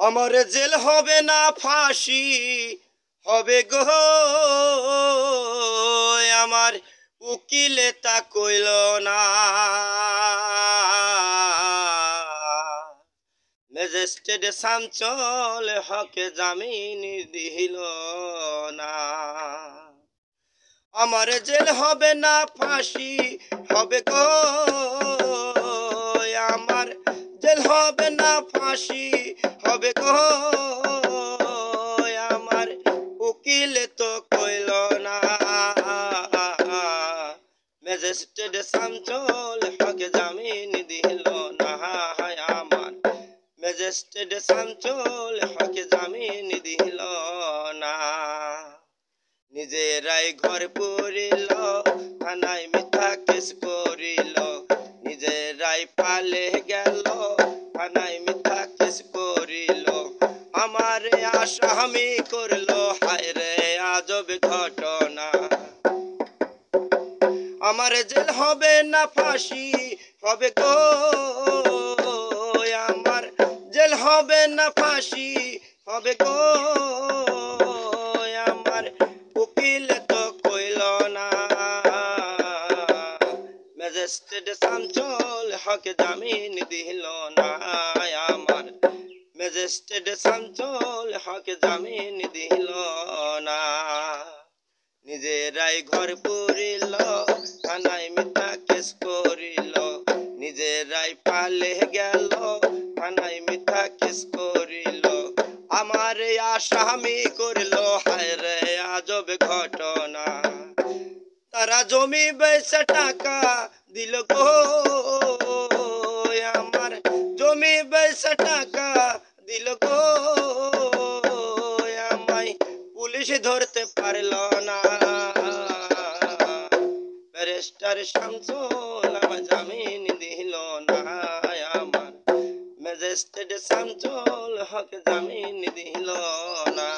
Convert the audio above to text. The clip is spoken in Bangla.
আমার জেল হবে না ফাঁসি হবে গো, আমার উকিলে তা কইল না। ম্যাজিস্ট্রেট শামসুল হকে জামিন দিল না। আমার জেল হবে না ফাঁসি হবে গো, আমার জেল হবে না ফাঁসি হবে গো, আমার উকিল তো কইল না। ম্যাজিস্ট্রেট শামসুল হকে জামিন দিল না, আমার ম্যাজিস্ট্রেট শামসুল হকে জামিন দিল না। নিজেরাই ঘর পুরিল, থানায় মিথ্যা কেস করিল, নিজেরাই পালে গেল, থানায় মিথ্যা কেস করিল, আমার আসামি করলো, হায় রে আজব ঘটনা। আমার জেল হবে না ফাঁসি হবে গো, আমার জেল হবে না ফাঁসি হবে গো, আমার উকিল তো কইল না। ম্যাজিস্ট্রেট শামসুল হকে জামিন দিল না, আমার ম্যাজিস্ট্রেট শামসুল হকে জামিন দিল না। নিজেরাই ঘর পুরিল, থানায় মিথ্যা কেস করিল, নিজেরাই পালে গেল, থানায় মিথ্যা কেস করিল, আমার আসামি করিল, হায় রে আজব ঘটনা। তারা জমি বেচে টাকা দিল গো, আমার জমি বেচে টাকা দিল গো, আমায় পুলিশ ধরতে পারল না। ব্যারিস্টার শামসুল আমার জামিন দিল না, আমার ম্যাজিস্ট্রেট শামসুল হক জামিন দিল না।